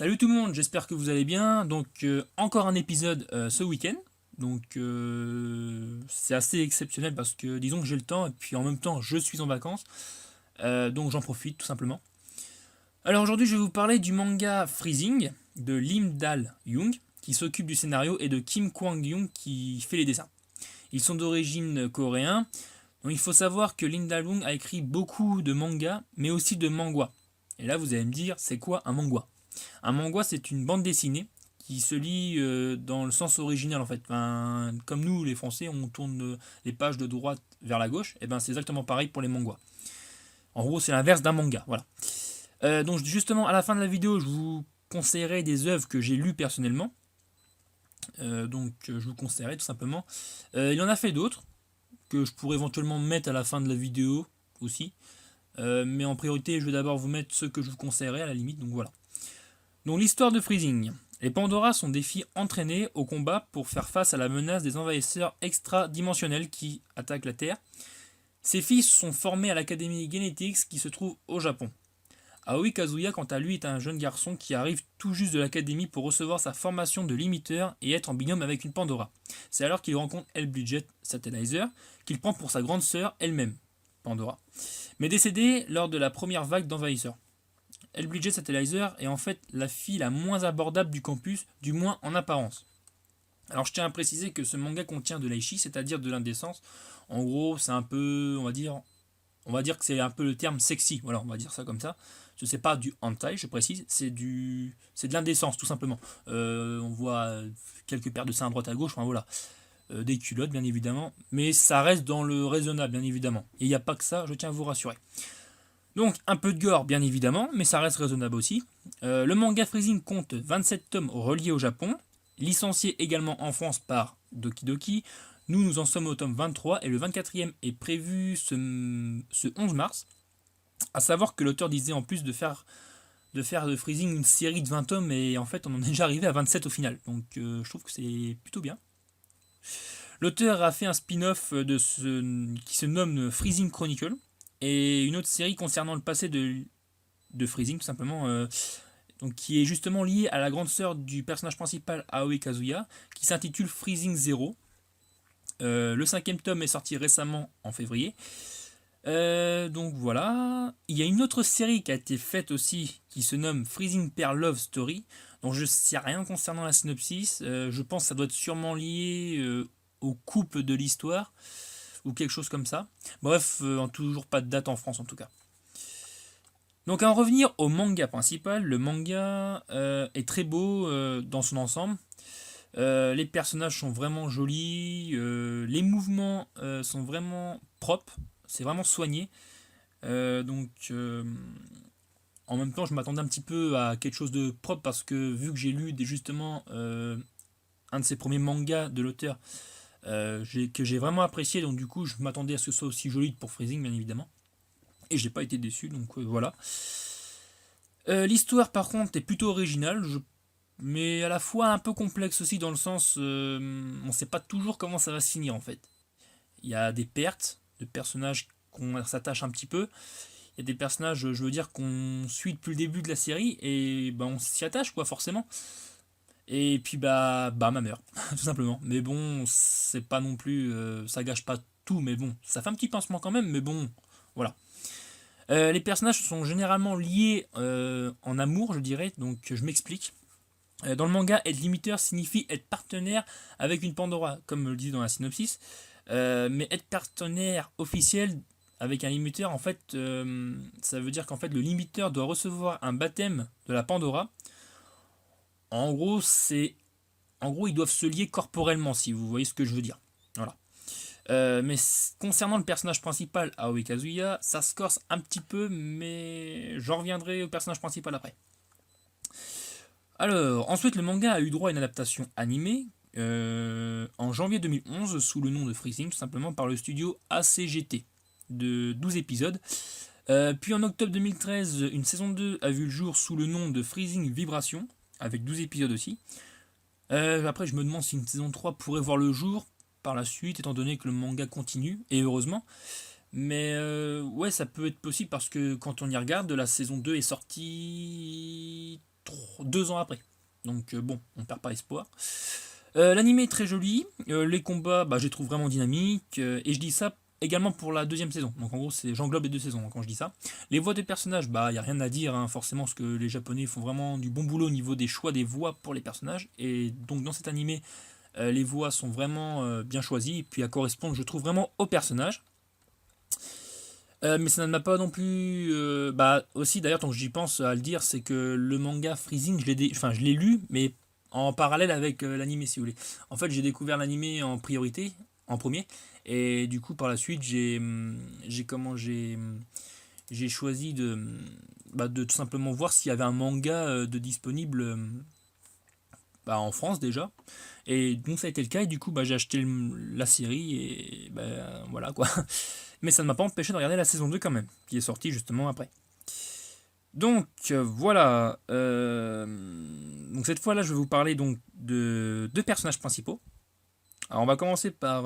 Salut tout le monde, j'espère que vous allez bien. Donc encore un épisode ce week-end. Donc c'est assez exceptionnel parce que disons que j'ai le temps et puis en même temps je suis en vacances. Donc j'en profite tout simplement. Alors aujourd'hui je vais vous parler du manga Freezing de Lim Dal-young qui s'occupe du scénario et de Kim Kwang-young qui fait les dessins. Ils sont d'origine coréen. Donc il faut savoir que Lim Dal-young a écrit beaucoup de mangas mais aussi de manhwa. Et là vous allez me dire c'est quoi un manhwa? Un manga, c'est une bande dessinée qui se lit dans le sens original en fait. Enfin, comme nous, les Français, on tourne les pages de droite vers la gauche, et ben c'est exactement pareil pour les mangas. En gros, c'est l'inverse d'un manga. Voilà. Donc justement, à la fin de la vidéo, je vous conseillerai des œuvres que j'ai lues personnellement. Je vous conseillerai tout simplement. Il en a fait d'autres que je pourrais éventuellement mettre à la fin de la vidéo aussi. Mais en priorité, je vais d'abord vous mettre ceux que je vous conseillerais à la limite. Donc voilà. Donc l'histoire de Freezing. Les Pandora sont des filles entraînées au combat pour faire face à la menace des envahisseurs extra-dimensionnels qui attaquent la Terre. Ces filles sont formées à l'Académie Genetics qui se trouve au Japon. Aoi Kazuya, quant à lui, est un jeune garçon qui arrive tout juste de l'académie pour recevoir sa formation de limiteur et être en binôme avec une Pandora. C'est alors qu'il rencontre Hellbridget Satellizer, qu'il prend pour sa grande sœur elle-même, Pandora, mais décédée lors de la première vague d'envahisseurs. Hellbridget Satellizer est en fait la fille la moins abordable du campus, du moins en apparence. Alors je tiens à préciser que ce manga contient de l'aishi, c'est-à-dire de l'indécence. En gros, c'est un peu, on va dire que c'est un peu le terme sexy. Voilà, on va dire ça comme ça. Ce n'est pas du hentai, je précise, c'est de l'indécence tout simplement. On voit quelques paires de seins à droite à gauche, enfin voilà. Des culottes bien évidemment, mais ça reste dans le raisonnable bien évidemment. Et il n'y a pas que ça, je tiens à vous rassurer. Donc un peu de gore bien évidemment, mais ça reste raisonnable aussi. Le manga Freezing compte 27 tomes reliés au Japon, licencié également en France par Doki Doki. Nous en sommes au tome 23 et le 24e est prévu ce 11 mars. A savoir que l'auteur disait en plus de Freezing une série de 20 tomes et en fait on en est déjà arrivé à 27 au final. Donc je trouve que c'est plutôt bien. L'auteur a fait un spin-off qui se nomme Freezing Chronicle et une autre série concernant le passé de Freezing tout simplement, donc qui est justement liée à la grande sœur du personnage principal Aoi Kazuya, qui s'intitule Freezing Zero. Le 5e tome est sorti récemment en février. Donc voilà. Il y a une autre série qui a été faite aussi qui se nomme Freezing Pearl Love Story. Donc je ne sais rien concernant la synopsis. Je pense que ça doit être sûrement lié aux coupes de l'histoire ou quelque chose comme ça. Bref, toujours pas de date en France en tout cas. Donc à en revenir au manga principal, le manga est très beau dans son ensemble. Les personnages sont vraiment jolis, les mouvements sont vraiment propres, c'est vraiment soigné. En même temps, je m'attendais un petit peu à quelque chose de propre parce que vu que j'ai lu justement un de ses premiers mangas de l'auteur que j'ai vraiment apprécié, donc du coup, je m'attendais à ce que ce soit aussi joli pour Freezing, bien évidemment. Et j'ai pas été déçu, donc voilà. L'histoire, par contre, est plutôt originale, mais à la fois un peu complexe aussi dans le sens on sait pas toujours comment ça va se finir en fait. Il y a des pertes de personnages qu'on s'attache un petit peu. Il y a des personnages, je veux dire, qu'on suit depuis le début de la série et on s'y attache quoi forcément. Et puis ma meurt tout simplement. Mais bon, c'est pas non plus, ça gâche pas tout, mais bon, ça fait un petit pincement quand même, mais bon, voilà. Les personnages sont généralement liés en amour, je dirais, donc je m'explique. Dans le manga, être limiteur signifie être partenaire avec une Pandora, comme le dit dans la synopsis. Mais être partenaire officiel avec un limiteur, en fait, ça veut dire qu'en fait, le limiteur doit recevoir un baptême de la Pandora. En gros, ils doivent se lier corporellement, si vous voyez ce que je veux dire. Voilà. Mais concernant le personnage principal, Aoi Kazuya, ça se corse un petit peu, mais j'en reviendrai au personnage principal après. Alors, ensuite, le manga a eu droit à une adaptation animée en janvier 2011 sous le nom de Freezing, tout simplement par le studio ACGT, de 12 épisodes. Puis en octobre 2013, une saison 2 a vu le jour sous le nom de Freezing Vibration, avec 12 épisodes aussi. Après, je me demande si une saison 3 pourrait voir le jour par la suite, étant donné que le manga continue, et heureusement. Mais ouais, ça peut être possible parce que quand on y regarde, la saison 2 est sortie 2 ans après. Donc bon, on perd pas espoir. L'anime est très joli, les combats, je les trouve vraiment dynamiques, et je dis ça également pour la deuxième saison. Donc en gros, j'englobe les 2 saisons quand je dis ça. Les voix des personnages, il n'y a rien à dire, hein, forcément, parce que les Japonais font vraiment du bon boulot au niveau des choix des voix pour les personnages. Et donc dans cet animé, les voix sont vraiment bien choisies, et puis elles correspondent, je trouve, vraiment aux personnages. Mais ça ne m'a pas non plus. Aussi, d'ailleurs, tant que j'y pense à le dire, c'est que le manga Freezing, je l'ai lu, mais en parallèle avec l'animé, si vous voulez. En fait, j'ai découvert l'animé en priorité, en premier, et du coup, par la suite, j'ai choisi de tout simplement voir s'il y avait un manga de disponible en France déjà. Et donc, ça a été le cas, et du coup, j'ai acheté la série, et voilà quoi. Mais ça ne m'a pas empêché de regarder la saison 2 quand même, qui est sortie justement après. Donc voilà. Donc cette fois-là, je vais vous parler donc de 2 personnages principaux. Alors on va commencer par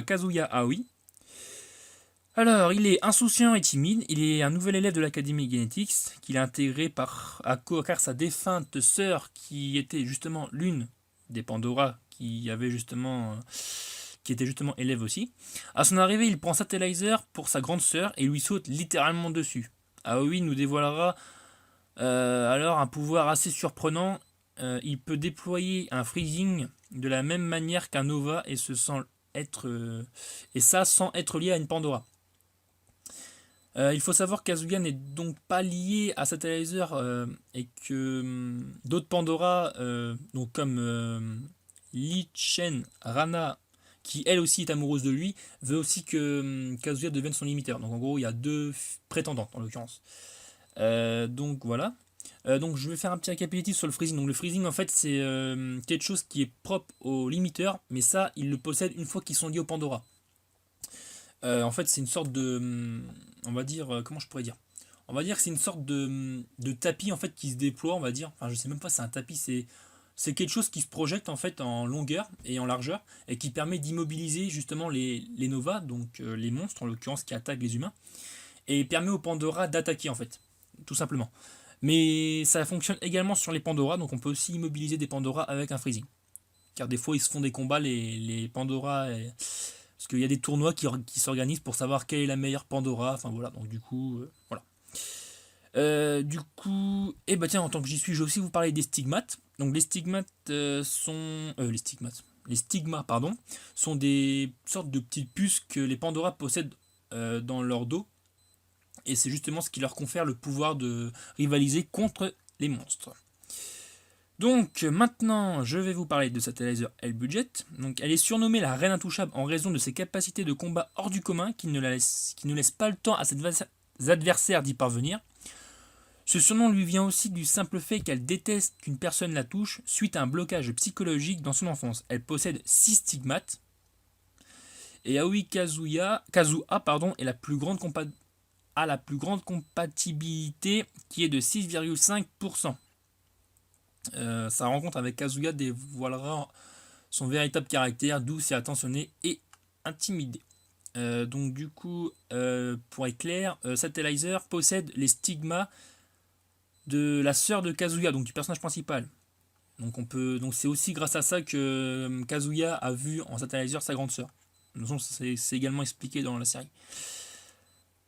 Kazuya Aoi. Alors, il est insouciant et timide. Il est un nouvel élève de l'Académie Genetics qu'il a intégré car sa défunte sœur, qui était justement l'une des Pandora, qui était justement élève aussi. À son arrivée, il prend Satellizer pour sa grande sœur et lui saute littéralement dessus. Aoi nous dévoilera alors un pouvoir assez surprenant. Il peut déployer un freezing de la même manière qu'un Nova et ça sans être lié à une Pandora. Il faut savoir que Kazuya n'est donc pas lié à Satellizer et que d'autres Pandora, donc comme Lee Chen Rana, qui elle aussi est amoureuse de lui, veut aussi que Kazuya devienne son limiteur. Donc en gros, il y a 2 prétendantes en l'occurrence. Donc voilà. Donc je vais faire un petit récapitulatif sur le freezing. Donc le freezing en fait c'est quelque chose qui est propre aux limiteurs, mais ça ils le possèdent une fois qu'ils sont liés au Pandora. En fait c'est une sorte de, on va dire, comment je pourrais dire, on va dire que c'est une sorte de tapis en fait qui se déploie, on va dire. Enfin je sais même pas, c'est un tapis, c'est quelque chose qui se projette en fait en longueur et en largeur et qui permet d'immobiliser justement les Nova, donc les monstres en l'occurrence qui attaquent les humains, et permet aux Pandora d'attaquer en fait, tout simplement. Mais ça fonctionne également sur les Pandora, donc on peut aussi immobiliser des Pandora avec un freezing. Car des fois ils se font des combats les Pandora, parce qu'il y a des tournois qui s'organisent pour savoir quelle est la meilleure Pandora, enfin voilà, donc du coup, voilà. Tiens, en tant que j'y suis, je vais aussi vous parler des stigmates. Donc les stigmates les stigmas, pardon, sont des sortes de petites puces que les Pandora possèdent dans leur dos. Et c'est justement ce qui leur confère le pouvoir de rivaliser contre les monstres. Donc maintenant, je vais vous parler de Satellizer L-Budget. Donc elle est surnommée la Reine Intouchable en raison de ses capacités de combat hors du commun qui ne laissent pas le temps à ses adversaires d'y parvenir. Ce surnom lui vient aussi du simple fait qu'elle déteste qu'une personne la touche suite à un blocage psychologique dans son enfance. Elle possède 6 stigmates. Et Aoi Kazua est la plus grande compatibilité qui est de 6,5%. Sa rencontre avec Kazuya dévoilera son véritable caractère, douce et attentionnée et intimidée. Donc du coup, pour être clair, Satellizer possède les stigmas de la sœur de Kazuya, donc du personnage principal. Donc c'est aussi grâce à ça que Kazuya a vu en Satellizer sa grande sœur. C'est également expliqué dans la série.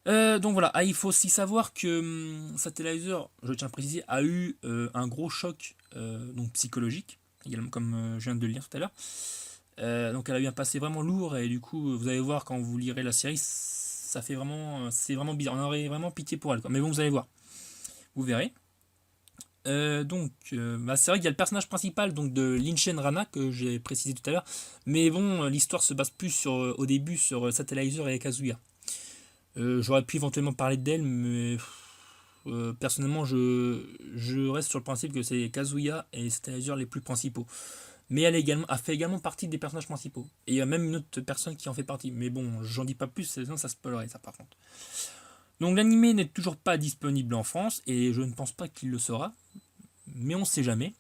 Donc voilà, il faut aussi savoir que Satellizer, je tiens à préciser, a eu un gros choc donc psychologique, également comme je viens de le lire tout à l'heure. Donc elle a eu un passé vraiment lourd et du coup vous allez voir quand vous lirez la série, c'est vraiment bizarre. On aurait vraiment pitié pour elle, quoi. Mais bon, vous allez voir, vous verrez. C'est vrai qu'il y a le personnage principal donc de Linshen Rana que j'ai précisé tout à l'heure, mais bon, l'histoire se base plus au début sur Satellizer et Kazuya. J'aurais pu éventuellement parler d'elle, mais personnellement, je reste sur le principe que c'est Kazuya et Satellizer les plus principaux. Mais elle a fait également partie des personnages principaux. Et il y a même une autre personne qui en fait partie. Mais bon, j'en dis pas plus, sinon ça spoilerait ça par contre. Donc l'anime n'est toujours pas disponible en France, et je ne pense pas qu'il le sera. Mais on ne sait jamais.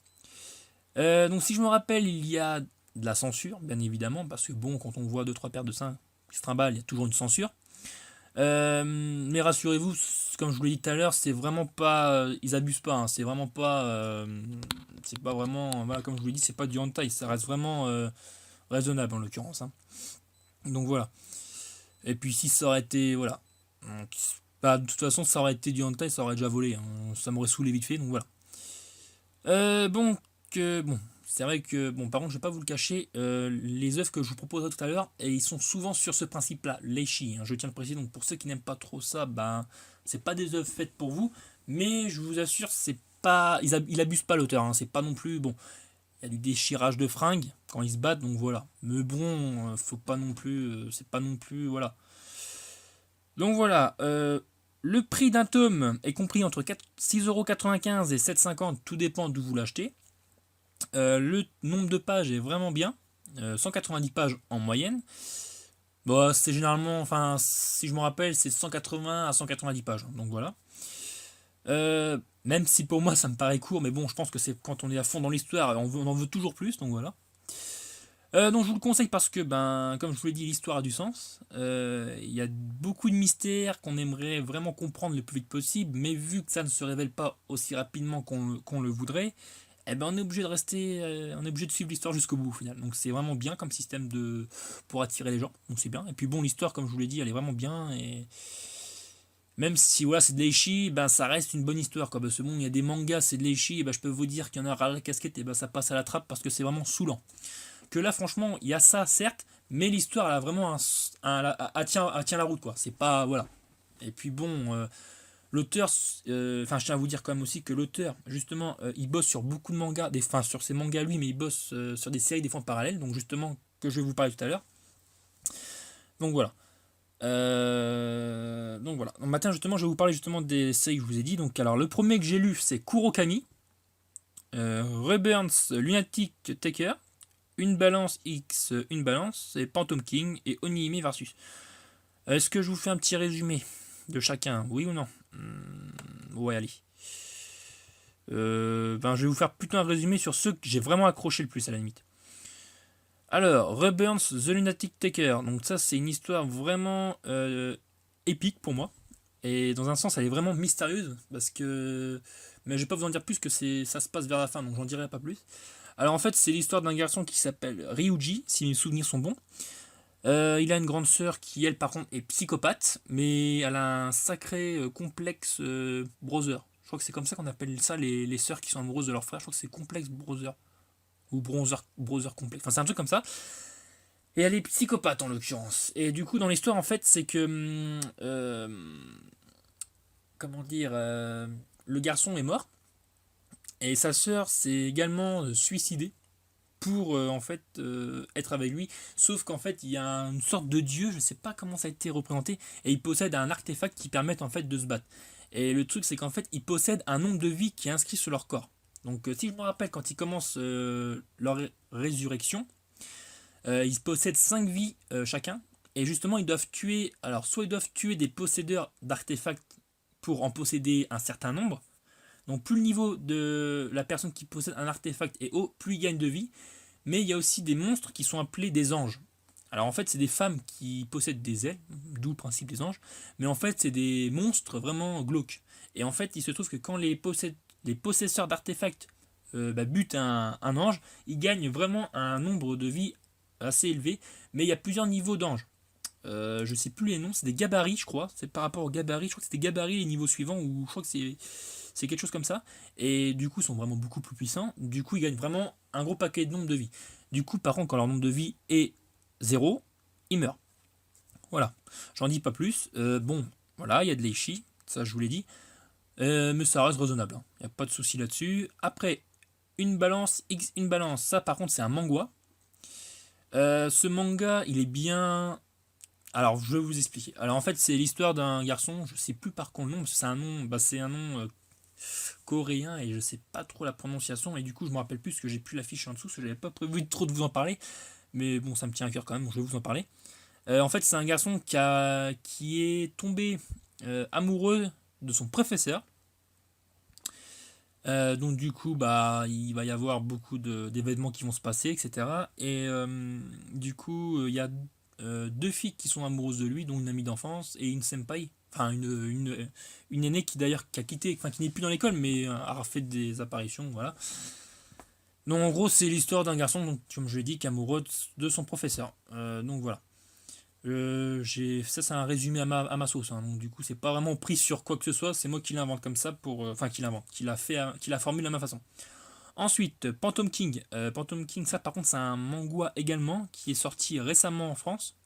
Donc si je me rappelle, il y a de la censure, bien évidemment, parce que bon, quand on voit 2-3 paires de seins qui se trimballent, il y a toujours une censure. Mais rassurez-vous, comme je vous l'ai dit tout à l'heure, c'est vraiment pas, ils abusent pas, hein, c'est pas vraiment, voilà, comme je vous l'ai dit, c'est pas du hentai, ça reste vraiment raisonnable en l'occurrence, hein. Donc voilà. Et puis si ça aurait été, voilà. Donc, bah, de toute façon, ça aurait été du hentai, ça aurait déjà volé, hein. Ça m'aurait saoulé vite fait, donc voilà. Bon, bon, c'est vrai que, bon, par contre, je vais pas vous le cacher, les œuvres que je vous proposerai tout à l'heure, et ils sont souvent sur ce principe-là, l'eishi, hein, je tiens à le préciser. Donc pour ceux qui n'aiment pas trop ça, ben, c'est pas des œuvres faites pour vous, mais je vous assure, c'est pas, il abuse pas l'auteur, hein, c'est pas non plus, bon, il y a du déchirage de fringues quand ils se battent, donc voilà. Mais bon, faut pas non plus, c'est pas non plus, voilà. Donc voilà, le prix d'un tome est compris entre 6,95€ et 7,50€, tout dépend d'où vous l'achetez. Le nombre de pages est vraiment bien, 190 pages en moyenne. Bon, c'est généralement, enfin, si je me rappelle, c'est 180 à 190 pages, donc voilà. Même si pour moi ça me paraît court, mais bon, je pense que c'est quand on est à fond dans l'histoire, on en veut toujours plus, donc voilà. Donc je vous le conseille parce que, ben, comme je vous l'ai dit, l'histoire a du sens. Il y a beaucoup de mystères qu'on aimerait vraiment comprendre le plus vite possible, mais vu que ça ne se révèle pas aussi rapidement qu'on le voudrait, eh ben on est obligé de rester, on est obligé de suivre l'histoire jusqu'au bout au final. Donc c'est vraiment bien comme système pour attirer les gens. Donc c'est bien. Et puis bon, l'histoire, comme je vous l'ai dit, elle est vraiment bien. Et même si voilà, c'est de l'eishi, ben ça reste une bonne histoire, quoi. Parce que bon, il y a des mangas, c'est de l'eishi, et ben je peux vous dire qu'il y en a ras la casquette, et ben ça passe à la trappe parce que c'est vraiment saoulant. Que là, franchement, il y a ça, certes, mais l'histoire, elle a vraiment elle tient la route, quoi. C'est pas, voilà. Et puis bon, l'auteur, enfin, je tiens à vous dire quand même aussi que l'auteur, justement, il bosse sur beaucoup de mangas, enfin, sur ses mangas lui, mais il bosse sur des séries des fois en parallèle, donc justement, que je vais vous parler tout à l'heure. Donc voilà. Donc voilà. Donc matin, justement, je vais vous parler justement des séries que je vous ai dit. Donc, alors, le premier que j'ai lu, c'est Kurokami, Reburns Lunatic Taker, Une balance X, une balance, c'est Phantom King et Onihime versus. Est-ce que je vous fais un petit résumé de chacun, oui ou non? Ouais, allez. Ben, je vais vous faire plutôt un résumé sur ceux que j'ai vraiment accroché le plus à la limite. Alors, Reburns The Lunatic Taker. Donc ça, c'est une histoire vraiment épique pour moi. Et dans un sens, elle est vraiment mystérieuse parce que, mais je vais pas vous en dire plus que ça se passe vers la fin, donc j'en dirai pas plus. Alors en fait, c'est l'histoire d'un garçon qui s'appelle Ryuji, si mes souvenirs sont bons. Il a une grande sœur qui, elle, par contre, est psychopathe, mais elle a un sacré complexe brother. Je crois que c'est comme ça qu'on appelle ça les sœurs qui sont amoureuses de leur frère. Je crois que c'est complexe brother. Ou brother complexe. Enfin, c'est un truc comme ça. Et elle est psychopathe en l'occurrence. Et du coup, dans l'histoire, en fait, c'est que. Comment dire. Le garçon est mort. Et sa sœur s'est également suicidée pour en fait être avec lui. Sauf qu'en fait, il y a une sorte de dieu, je sais pas comment ça a été représenté, et il possède un artefact qui permet en fait de se battre. Et le truc, c'est qu'en fait, il possède un nombre de vies qui est inscrit sur leur corps. Donc, si je me rappelle, quand ils commencent leur résurrection, ils possèdent 5 vies chacun. Et justement, ils doivent tuer. Alors, soit ils doivent tuer des possédeurs d'artefacts pour en posséder un certain nombre. Donc, plus le niveau de la personne qui possède un artefact est haut, plus il gagne de vie. Mais il y a aussi des monstres qui sont appelés des anges. Alors en fait, c'est des femmes qui possèdent des ailes, d'où le principe des anges. Mais en fait, c'est des monstres vraiment glauques. Et en fait, il se trouve que quand les possesseurs d'artefacts butent un ange, ils gagnent vraiment un nombre de vies assez élevé. Mais il y a plusieurs niveaux d'anges. Je sais plus les noms, c'est des gabarits, je crois. C'est par rapport aux gabarits, je crois que c'est des gabarits les niveaux suivants, ou je crois que c'est quelque chose comme ça. Et du coup, ils sont vraiment beaucoup plus puissants. Du coup, ils gagnent vraiment un gros paquet de nombre de vies. Du coup, par contre, quand leur nombre de vie est zéro, ils meurent. Voilà. J'en dis pas plus. Bon, voilà, il y a de l'eishi, ça je vous l'ai dit. Mais ça reste raisonnable. Il n'y a pas de souci là-dessus. Après, une balance X, une balance. Ça, par contre, c'est un manga. Ce manga, il est bien. Alors, je vais vous expliquer. Alors, en fait, c'est l'histoire d'un garçon. Je sais plus par contre le nom. C'est un nom. C'est un nom coréen et je sais pas trop la prononciation. Et du coup, je me rappelle plus parce que j'ai plus l'affiche en dessous. Parce que j'avais pas prévu trop de vous en parler. Mais bon, ça me tient à cœur quand même. Donc je vais vous en parler. En fait, c'est un garçon qui est tombé amoureux de son professeur. Donc du coup, bah, il va y avoir beaucoup d'événements qui vont se passer, etc. Et du coup, il y a deux filles qui sont amoureuses de lui, dont une amie d'enfance et une senpai. Enfin, une aînée qui d'ailleurs qui a quitté, enfin qui n'est plus dans l'école, mais a fait des apparitions, voilà. Donc en gros, c'est l'histoire d'un garçon, donc, comme je l'ai dit, qui est amoureux de son professeur. Donc voilà. Ça, c'est un résumé à ma sauce. Hein. Donc du coup, c'est pas vraiment pris sur quoi que ce soit. C'est moi qui l'invente comme ça pour, enfin qui l'invente, qui la formule à ma façon. Ensuite, Phantom King. Phantom King, ça par contre, c'est un manga également qui est sorti récemment en France.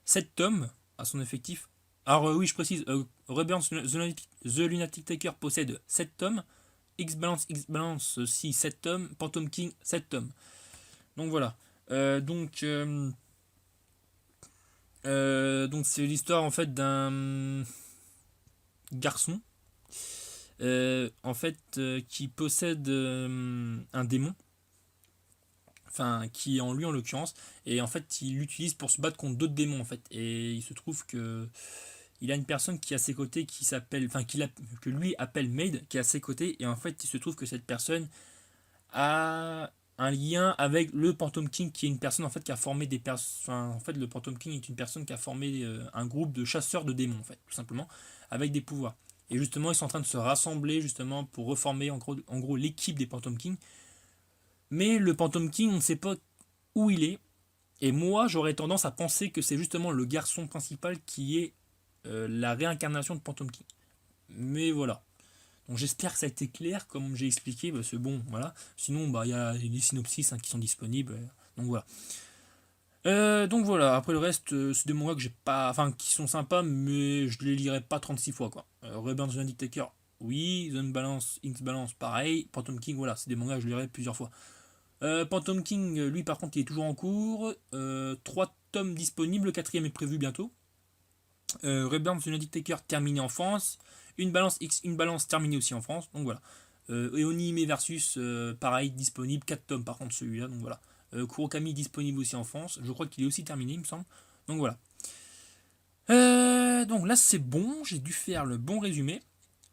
7 tomes à son effectif. Alors oui, je précise, Rebirth The Lunatic Taker possède 7 tomes. X Balance aussi 7 tomes. Phantom King 7 tomes. Donc voilà. Donc c'est l'histoire en fait d'un garçon qui possède un démon, enfin qui est en lui en l'occurrence, et en fait il l'utilise pour se battre contre d'autres démons en fait. Et il se trouve que il a une personne qui est à ses côtés qui s'appelle, que lui appelle Maid, qui est à ses côtés, et en fait il se trouve que cette personne a un lien avec le Phantom King, qui est une personne en fait qui a formé des en fait le Phantom King est une personne qui a formé un groupe de chasseurs de démons en fait, tout simplement, avec des pouvoirs. Et justement, ils sont en train de se rassembler justement pour reformer en gros l'équipe des Phantom King. Mais le Phantom King, on ne sait pas où il est. Et moi, j'aurais tendance à penser que c'est justement le garçon principal qui est la réincarnation de Phantom King. Mais voilà. Donc j'espère que ça a été clair, comme j'ai expliqué, bah, c'est bon, voilà. Sinon, bah, il y a des synopsis qui sont disponibles. Donc voilà. Après le reste, c'est des mangas que j'ai pas. Enfin, qui sont sympas, mais je les lirai pas 36 fois, quoi. Rebirth the Undertaker, oui. Zone Balance, X Balance, pareil. Phantom King, voilà, c'est des mangas que je lirai plusieurs fois. Phantom King, lui, par contre, il est toujours en cours. 3 tomes disponibles, le quatrième est prévu bientôt. Rebirth the Undertaker terminé en France. Une balance X, une balance terminée aussi en France. Donc voilà. Et Onihime versus, pareil, disponible. 4 tomes par contre celui-là. Donc voilà. Kurokami disponible aussi en France. Je crois qu'il est aussi terminé, il me semble. Donc voilà. Donc là c'est bon. J'ai dû faire le bon résumé.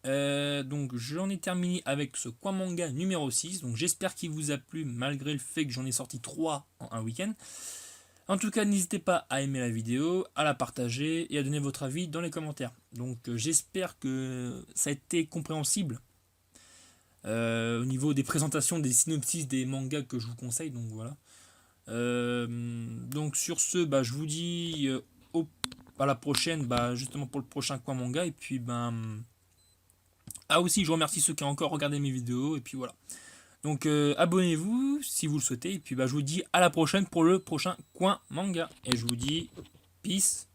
Donc j'en ai terminé avec ce Coin Manga numéro 6. Donc j'espère qu'il vous a plu malgré le fait que j'en ai sorti 3 en un week-end. En tout cas, n'hésitez pas à aimer la vidéo, à la partager et à donner votre avis dans les commentaires. Donc j'espère que ça a été compréhensible au niveau des présentations, des synopsis des mangas que je vous conseille. Donc voilà. Donc sur ce, bah, je vous dis à la prochaine, bah, justement pour le prochain Coin Manga. Et puis aussi, je remercie ceux qui ont encore regardé mes vidéos. Et puis voilà. Donc abonnez-vous si vous le souhaitez. Et puis bah, je vous dis à la prochaine pour le prochain Coin Manga. Et je vous dis peace.